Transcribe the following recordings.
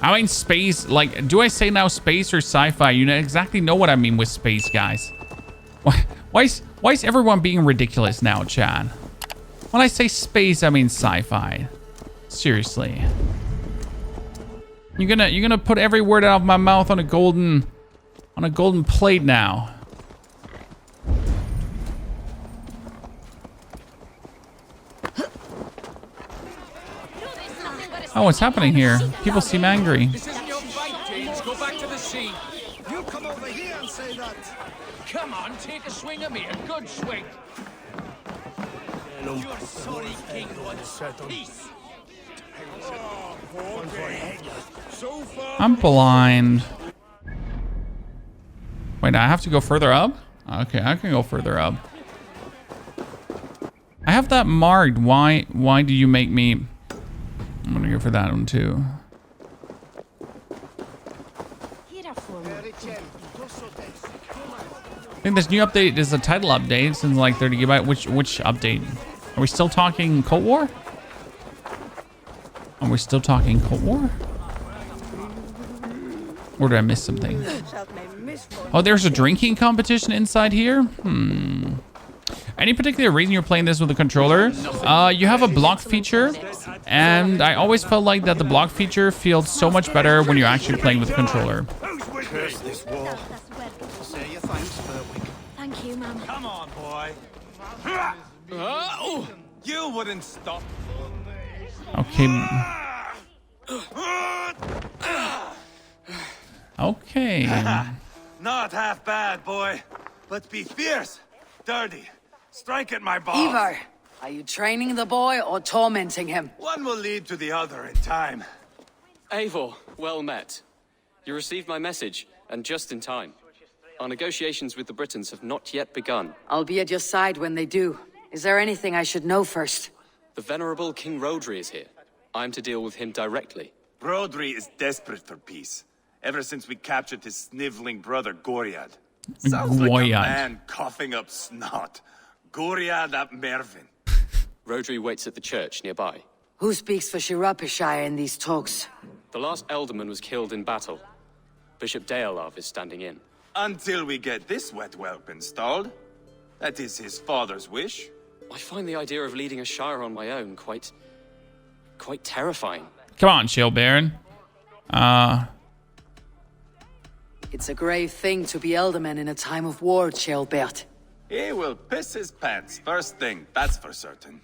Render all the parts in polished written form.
I mean space, like, do I say now space or sci-fi? You know exactly know what I mean with space, guys. Why is everyone being ridiculous now, Chad? When I say space, I mean sci-fi. Seriously. You're gonna put every word out of my mouth on a golden plate now. Oh, what's happening here? People seem angry. This isn't your fight, James. Go back to the sea. You come over here and say that. Come on, take a swing at me. A good swing. Your sorry king wants peace. I'm blind. Wait, I have to go further up? Okay, I can go further up. I have that marked. Why do you make me... I'm gonna go for that one too. I think this new update is a title update since like 30 GB. Which update? Are we still talking Cold War? Are we still talking Cold War? Or did I miss something? Oh, there's a drinking competition inside here? Any particular reason you're playing this with a controller? You have a block feature, and I always felt like that the block feature feels so much better when you're actually playing with a controller. Thank you, Mum. Come on, boy. You wouldn't stop. Okay. Okay. Not half bad, boy. But be fierce, dirty. Strike at my balls. Eivor, are you training the boy or tormenting him? One will lead to the other in time. Eivor, well met. You received my message, and just in time. Our negotiations with the Britons have not yet begun. I'll be at your side when they do. Is there anything I should know first? The venerable King Rodri is here. I'm to deal with him directly. Rodri is desperate for peace. Ever since we captured his sniveling brother, Goriad. Sounds like a man coughing up snot. Goriad ap Mervin. Rodri waits at the church nearby. Who speaks for Shirapishire in these talks? The last alderman was killed in battle. Bishop Deolav is standing in. Until we get this wet whelp installed. That is his father's wish. I find the idea of leading a shire on my own quite terrifying. Come on, Shield Baron. It's a grave thing to be alderman in a time of war, Ceolbert. He will piss his pants, first thing, that's for certain.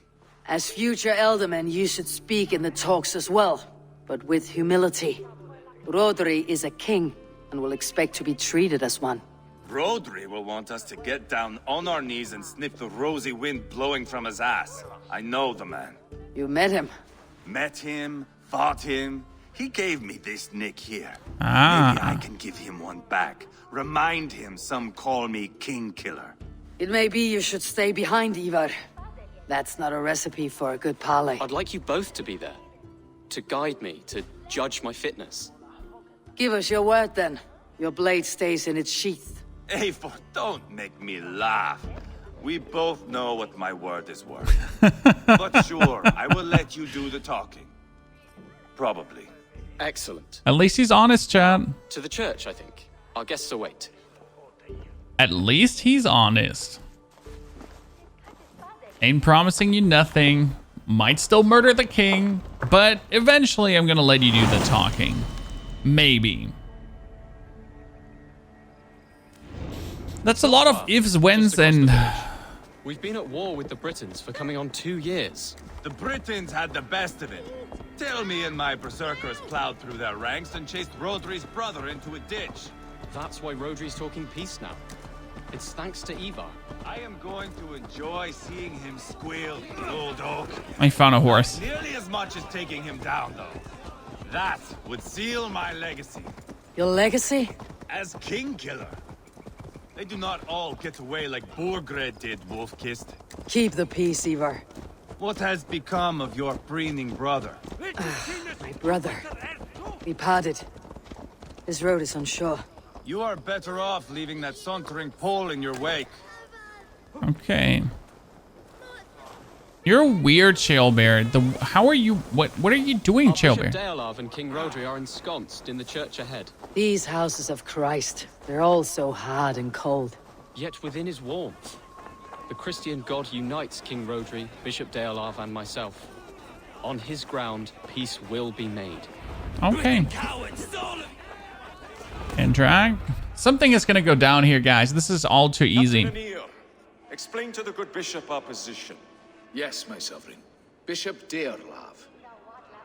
As future alderman, you should speak in the talks as well, but with humility. Rodri is a king, and will expect to be treated as one. Rodri will want us to get down on our knees and sniff the rosy wind blowing from his ass. I know the man. You met him? Met him, fought him. He gave me this nick here. Maybe I can give him one back. Remind him some call me King Killer. It may be you should stay behind, Eivor. That's not a recipe for a good parley. I'd like you both to be there. To guide me, to judge my fitness. Give us your word then. Your blade stays in its sheath. Eivor, don't make me laugh. We both know what my word is worth. But sure, I will let you do the talking. Probably. Excellent. At least he's honest, Chad. To the church, I think. Our guests await. At least he's honest. Ain't promising you nothing. Might still murder the king. But eventually I'm gonna let you do the talking. Maybe. That's a lot of ifs, whens, and... We've been at war with the Britons for coming on 2 years. The Britons had the best of it. Tell me and my berserkers plowed through their ranks and chased Rodri's brother into a ditch. That's why Rodri's talking peace now. It's thanks to Eivor. I am going to enjoy seeing him squeal, the old oak. I found a horse. Nearly as much as taking him down, though. That would seal my legacy. Your legacy? As King Killer. They do not all get away like Borgred did, Wolf-Kissed. Keep the peace, Eivor. What has become of your preening brother? My brother. We parted. This road is unsure. You are better off leaving that sauntering Pole in your wake. Okay. You're a weird Chaelbear. How are you? What are you doing, Bishop Chaelbear? Deolav and King Rodri are ensconced in the church ahead. These houses of Christ, they're all so hard and cold. Yet within is warmth. The Christian God unites King Rodri, Bishop Deolav, and myself. On his ground, peace will be made. Okay. And drag. Something is gonna go down here, guys. This is all too easy. Explain to the good bishop our position. Yes, my sovereign. Bishop Deorlav.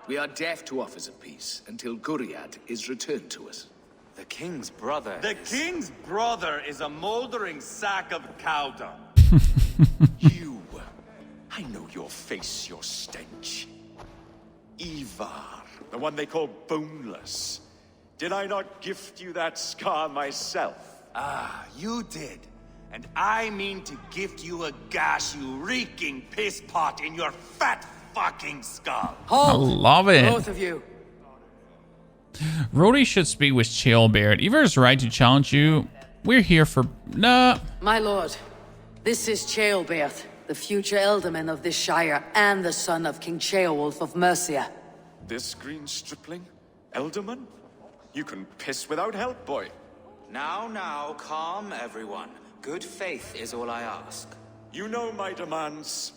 We are deaf to offers of peace until Guriad is returned to us. The king's brother is a moldering sack of cow dung. You. I know your face, your stench. Eivor, the one they call boneless. Did I not gift you that scar myself? Ah, you did. And I mean to gift you a gash, you reeking piss pot in your fat fucking skull. I love it. Both of you. Rodri should speak with Chaelbear. Eivor is right to challenge you. We're here for... Nah. My lord, this is Chaelbeath, the future alderman of this shire and the son of King Ceolwulf of Mercia. This green stripling? Elderman? You can piss without help, boy. Now, calm everyone. Good faith is all I ask. You know my demands.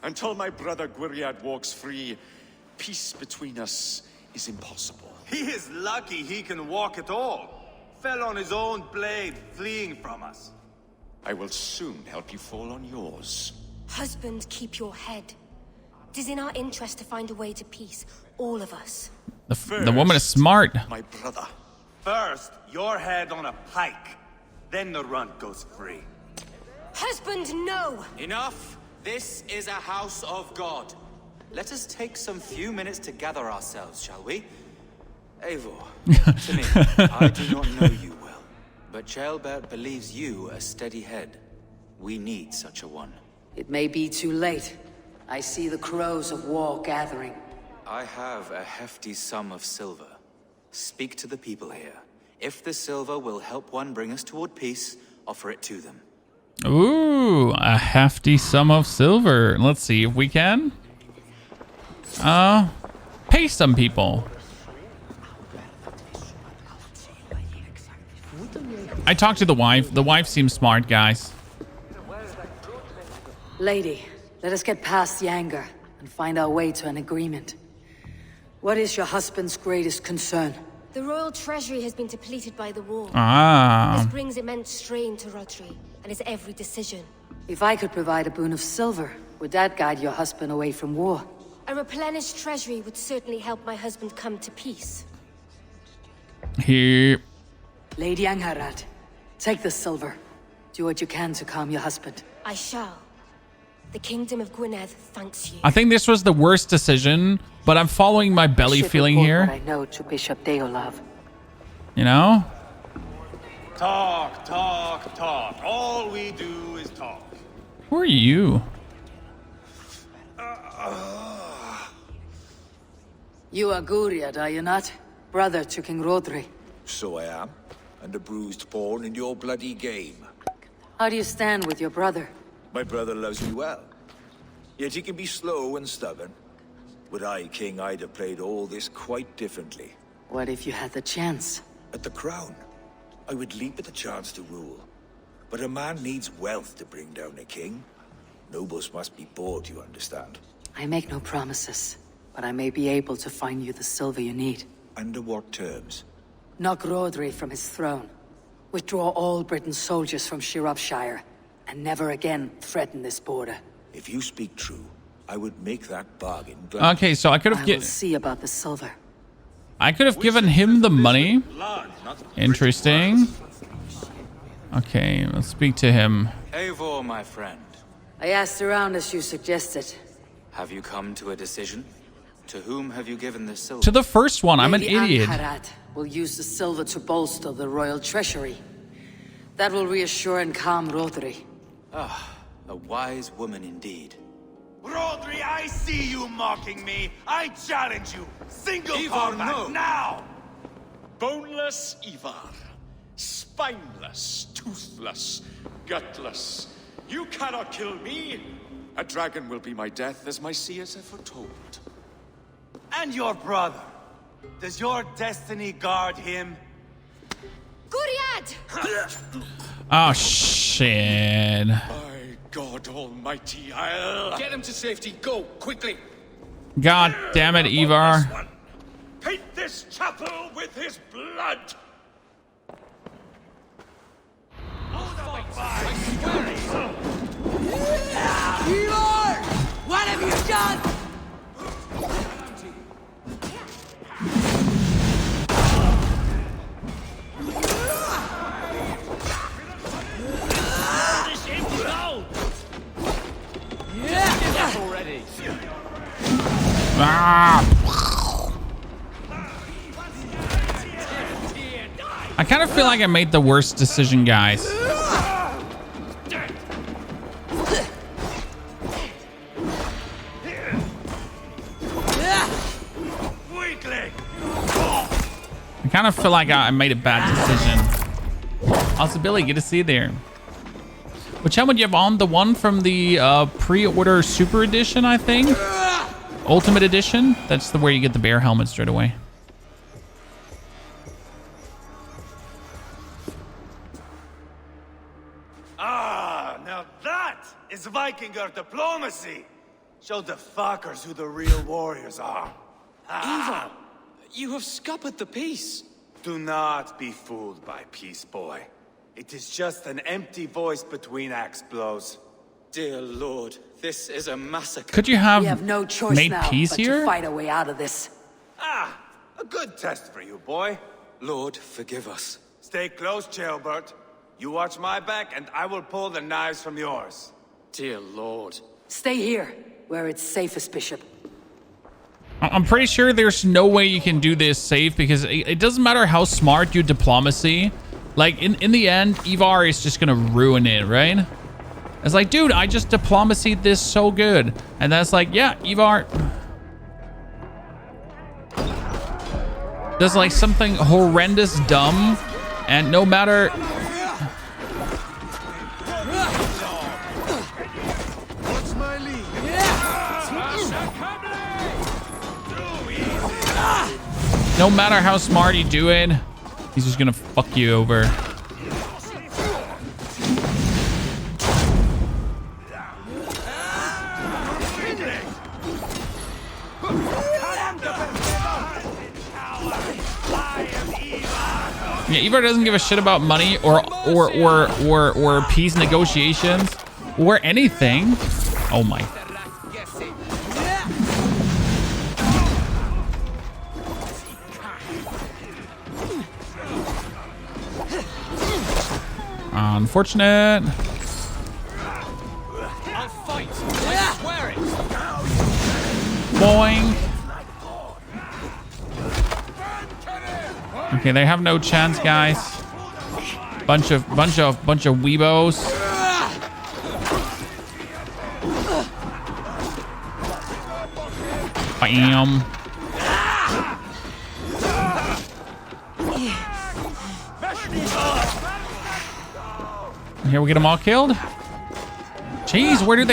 Until my brother Gwyriad walks free, peace between us is impossible. He is lucky he can walk at all. Fell on his own blade, fleeing from us. I will soon help you fall on yours. Husband, keep your head. It is in our interest to find a way to peace, all of us. The woman is smart. My brother. First, your head on a pike. Then the runt goes free. Husband, no! Enough! This is a house of God. Let us take some few minutes to gather ourselves, shall we? Eivor, to me, I do not know you well, but Ceolbert believes you a steady head. We need such a one. It may be too late. I see the crows of war gathering. I have a hefty sum of silver. Speak to the people here. If the silver will help one bring us toward peace, offer it to them. Ooh, a hefty sum of silver. Let's see if we can. Pay some people. I talked to the wife. The wife seems smart, guys. Lady, let us get past the anger and find our way to an agreement. What is your husband's greatest concern? The royal treasury has been depleted by the war. Ah. This brings immense strain to Rodri and his every decision. If I could provide a boon of silver, would that guide your husband away from war? A replenished treasury would certainly help my husband come to peace. Here. Lady Angharad, take the silver. Do what you can to calm your husband. I shall. The Kingdom of Gwynedd thanks you. I think this was the worst decision, but I'm following my belly feeling What here. I know to Bishop Deolav. You know? Talk. All we do is talk. Who are you? You are Guriad, are you not? Brother to King Rodri. So I am, and a bruised pawn in your bloody game. How do you stand with your brother? My brother loves me well, yet he can be slow and stubborn. Were I king, I'd have played all this quite differently. What if you had the chance? At the crown, I would leap at the chance to rule. But a man needs wealth to bring down a king. Nobles must be bought, you understand. I make no promises, but I may be able to find you the silver you need. Under what terms? Knock Rodri from his throne. Withdraw all Britain's soldiers from Shropshire, and never again threaten this border. If you speak true, I would make that bargain gladly. Okay, so I could have I will see about the silver. I could have given him the money. Interesting. Okay, let's speak to him. Eivor, my friend. I asked around as you suggested. Have you come to a decision? To whom have you given the silver? To the first one, I'm an Lady idiot. Angharad will use the silver to bolster the royal treasury. That will reassure and calm Rodri. Ah, a wise woman indeed. Rodri, I see you mocking me. I challenge you. Single Eivor, combat no. now. Boneless Eivor. Spineless, toothless, gutless. You cannot kill me. A dragon will be my death, as my seers have foretold. And your brother. Does your destiny guard him? Guriad! Oh, shit. My God Almighty, I'll... Get him to safety. Go, quickly. God damn it, Eivor. Paint this chapel with his blood! Eivor! What have you done? Already. I kind of feel like I made the worst decision, guys. I kind of feel like I made a bad decision. Also, Billy, good to see you there. Which helmet do you have on? The one from the pre-order Super Edition, I think? Ultimate Edition? That's the where you get the bear helmet straight away. Ah, now that is Vikinger diplomacy. Show the fuckers who the real warriors are. Eivor, you have scuppered the peace. Do not be fooled by peace, boy. It is just an empty voice between axe blows. Dear Lord, this is a massacre. Could you We have have no choice made now peace but here? to fight our way out of this. Ah, a good test for you, boy. Lord, forgive us. Stay close, Jailbert. You watch my back, and I will pull the knives from yours. Dear Lord. Stay here, where it's safest, Bishop. I'm pretty sure there's no way you can do this safe because it doesn't matter how smart you diplomacy. Like, in the end, Eivor is just gonna ruin it, right? It's like, dude, I just diplomacied this so good. And that's like, yeah, Eivor does like something horrendous dumb. And no matter... What's my lead? No matter how smart you do it, he's just gonna fuck you over. Yeah, Eivor doesn't give a shit about money or peace negotiations or anything. Oh my. Unfortunate. I'll fight. I swear it. Boing. Okay, they have no chance, guys. Bunch of weebos. Bam. Here we get them all killed. Jeez, where did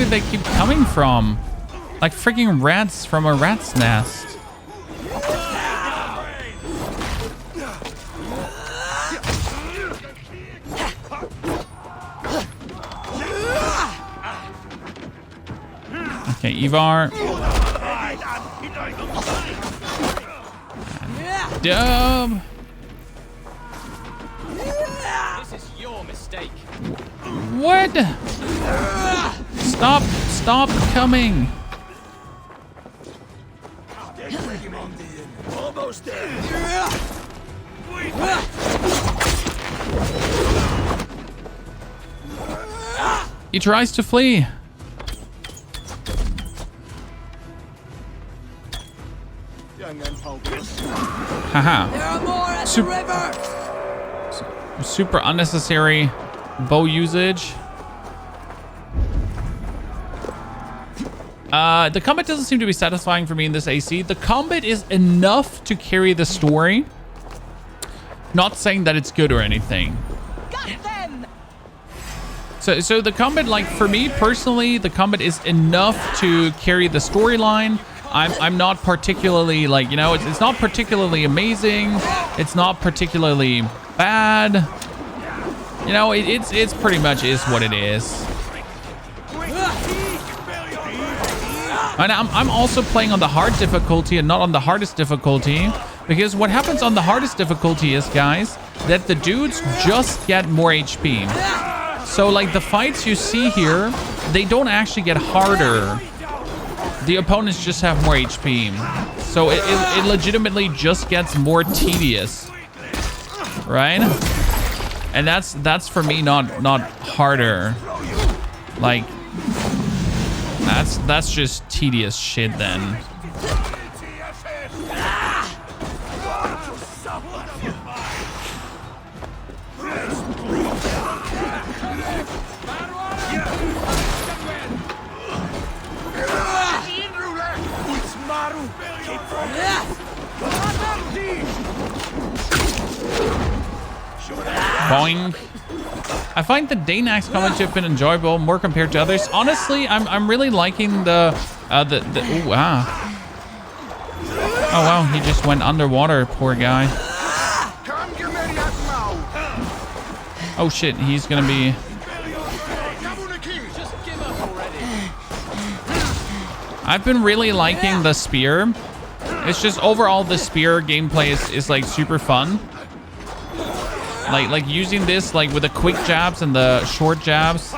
they keep coming from? Like freaking rats from a rat's nest. Okay, Eivor. Dub. This is your mistake. What? Stop coming. Almost there. He tries to flee. Haha. There are more at the river. Super unnecessary bow usage. The combat doesn't seem to be satisfying for me in this AC. The combat is enough to carry the story. Not saying that it's good or anything. Got them. So the combat, like for me personally, the combat is enough to carry the storyline. I'm not particularly like, you know, it's not particularly amazing. It's not particularly bad. You know, it's pretty much is what it is. And I'm also playing on the hard difficulty and not on the hardest difficulty, because what happens on the hardest difficulty is, guys, that the dudes just get more HP. So like the fights you see here, they don't actually get harder. The opponents just have more HP. So it legitimately just gets more tedious, right? And that's for me not harder. Like that's just tedious shit then. Boing. I find the Danax comments have been enjoyable more compared to others. Honestly, I'm really liking the ooh, wow. Oh wow, he just went underwater, poor guy. Oh shit, he's gonna be. I've been really liking the spear. It's just overall the spear gameplay is like super fun. Like using this like with the quick jabs and the short jabs.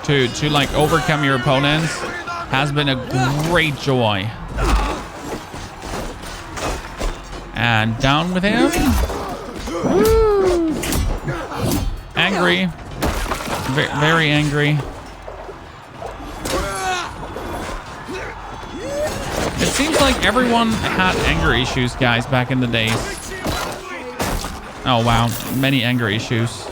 To like overcome your opponents has been a great joy. And down with him. Woo. Angry. Very angry. It seems like everyone had anger issues, guys, back in the days. Oh, wow. Many anger issues.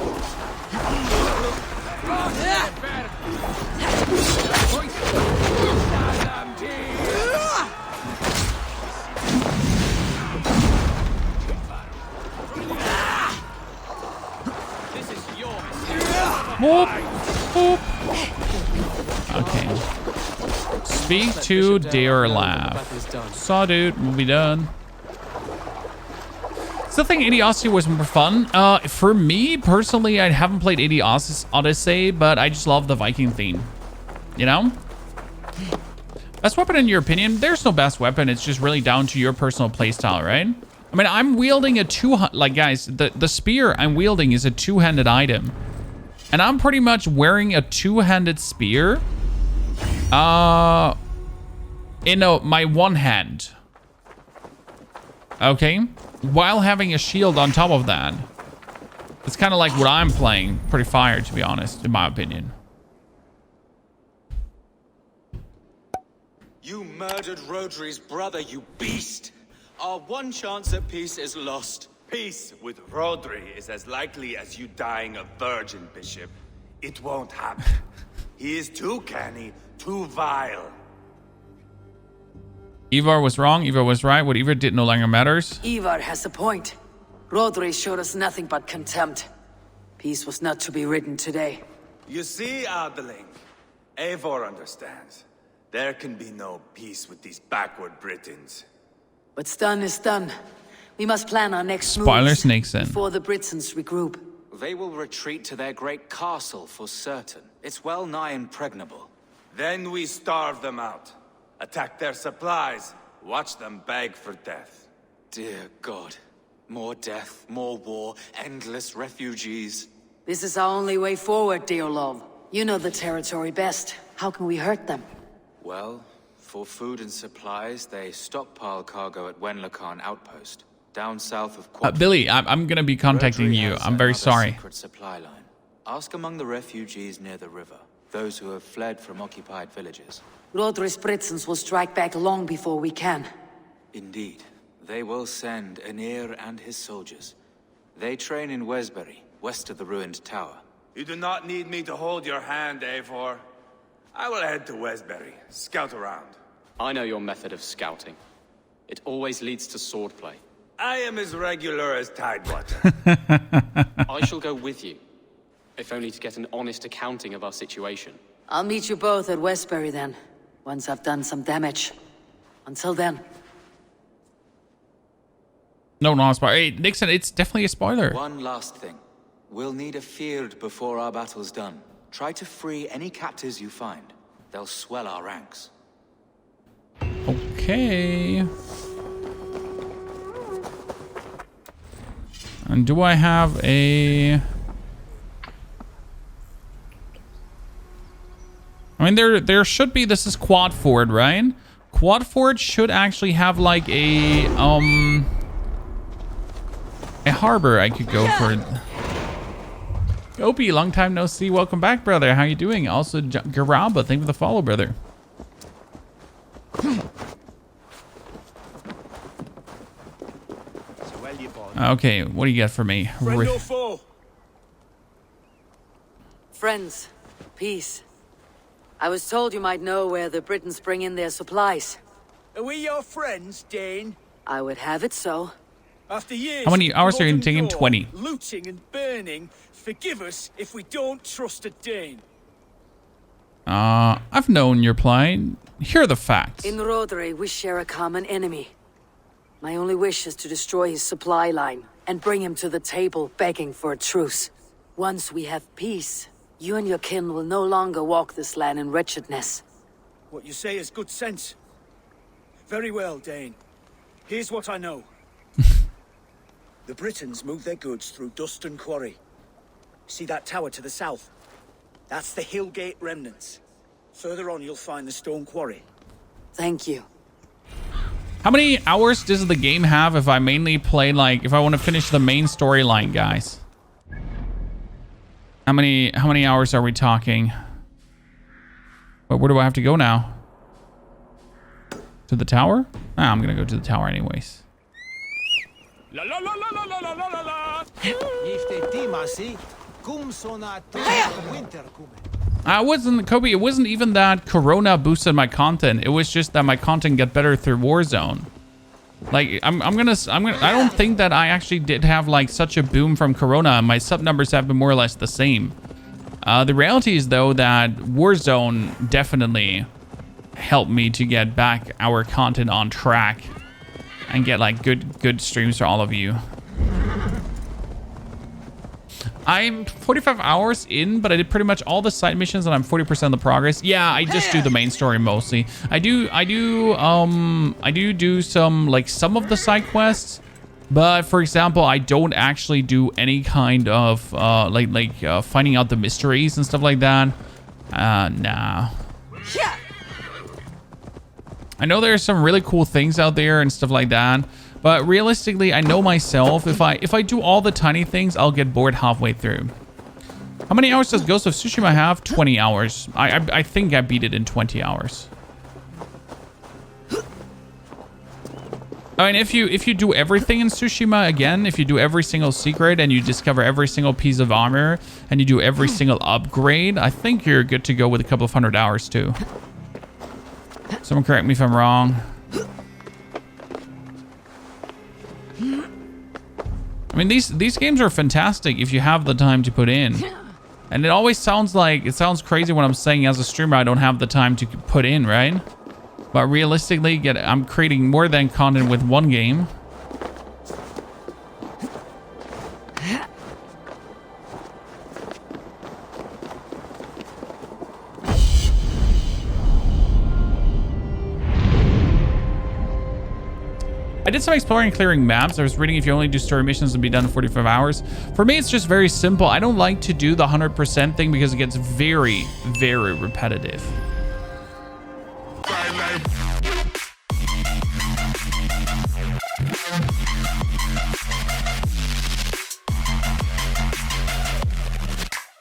Whoop, whoop. Okay. Speak to Dare Laugh. Saw, dude. We'll be done. Still think AD Odyssey was more fun. For me, personally, I haven't played AD Odyssey, but I just love the Viking theme. You know? Best weapon in your opinion? There's no best weapon. It's just really down to your personal playstyle, right? I mean, I'm wielding a like, guys, the spear I'm wielding is a two-handed item. And I'm pretty much wearing a two-handed spear. My one hand. Okay? While having a shield on top of that. It's kind of like what I'm playing. Pretty fire, to be honest, in my opinion. You murdered Rodri's brother, you beast! Our one chance at peace is lost. Peace with Rodri is as likely as you dying a virgin, Bishop. It won't happen. He is too canny, too vile. Eivor was wrong. Eivor was right. What Eivor did no longer matters. Eivor has a point. Rodri showed us nothing but contempt. Peace was not to be written today. You see, Adeling, Eivor understands. There can be no peace with these backward Britons. What's done is done. We must plan our next Spoiler moves snakes in. before the Britons regroup. They will retreat to their great castle for certain. It's well nigh impregnable. Then we starve them out. Attack their supplies. Watch them beg for death. Dear God. More death, more war, endless refugees. This is our only way forward, Deolov. You know the territory best. How can we hurt them? Well, for food and supplies, they stockpile cargo at Wenlacan Outpost, down south of Billy, I'm gonna be contacting you. I'm very sorry. Secret supply line. Ask among the refugees near the river, those who have fled from occupied villages. Rodri's Britons will strike back long before we can. Indeed. They will send Aenir and his soldiers. They train in Wesbury, west of the ruined tower. You do not need me to hold your hand, Eivor. I will head to Wesbury, scout around. I know your method of scouting. It always leads to swordplay. I am as regular as Tidewater. I shall go with you, if only to get an honest accounting of our situation. I'll meet you both at Westbury then, once I've done some damage. Until then. No, not a spoiler. Hey, Nixon, it's definitely a spoiler. One last thing. We'll need a field before our battle's done. Try to free any captives you find. They'll swell our ranks. Okay. And do I have a... I mean, there should be... This is Quad Ford, right? Quad Ford should actually have like a harbor I could go for. Opie, long time no see. Welcome back, brother. How you doing? Also, Garaba, thank you for the follow, brother. Okay, what do you got for me? Friend or foe? Friends. Peace. I was told you might know where the Britons bring in their supplies. Are we your friends, Dane? I would have it so. After years How many hours are you modern taking? war, 20. looting and burning, forgive us if we don't trust a Dane. I've known your plight. Here are the facts. In Rhodri, we share a common enemy. My only wish is to destroy his supply line and bring him to the table begging for a truce. Once we have peace, you and your kin will no longer walk this land in wretchedness. What you say is good sense. Very well, Dane. Here's what I know. The Britons move their goods through Dustin Quarry. See that tower to the south? That's the Hillgate remnants. Further on, you'll find the stone quarry. Thank you. How many hours does the game have if I mainly play, like, if I want to finish the main storyline, guys? How many hours are we talking? But where do I have to go now? To the tower? Ah, I'm gonna go to the tower anyways. La la la la la la la la la. I wasn't, Kobe, it wasn't even that Corona boosted my content. It was just that my content got better through Warzone. Like, I don't think that I actually did have like such a boom from Corona. My sub numbers have been more or less the same. The reality is though that Warzone definitely helped me to get back our content on track and get like good streams for all of you. I'm 45 hours in, but I did pretty much all the side missions and I'm 40% of the progress. Yeah, I just do the main story mostly. I do some like some of the side quests, but for example, I don't actually do any kind of finding out the mysteries and stuff like that. Nah. I know there's some really cool things out there and stuff like that, but realistically, I know myself, if I do all the tiny things, I'll get bored halfway through. How many hours does Ghost of Tsushima have? 20 hours. I think I beat it in 20 hours. I mean, if you do everything in Tsushima, again, if you do every single secret and you discover every single piece of armor and you do every single upgrade, I think you're good to go with a couple of 100 hours too. Someone correct me if I'm wrong. I mean, these games are fantastic if you have the time to put in. And it always sounds crazy when I'm saying as a streamer I don't have the time to put in, right? But realistically, I'm creating more than content with one game. I did some exploring and clearing maps. I was reading if you only do story missions it'll be done in 45 hours. For me, it's just very simple. I don't like to do the 100% thing because it gets very, very repetitive.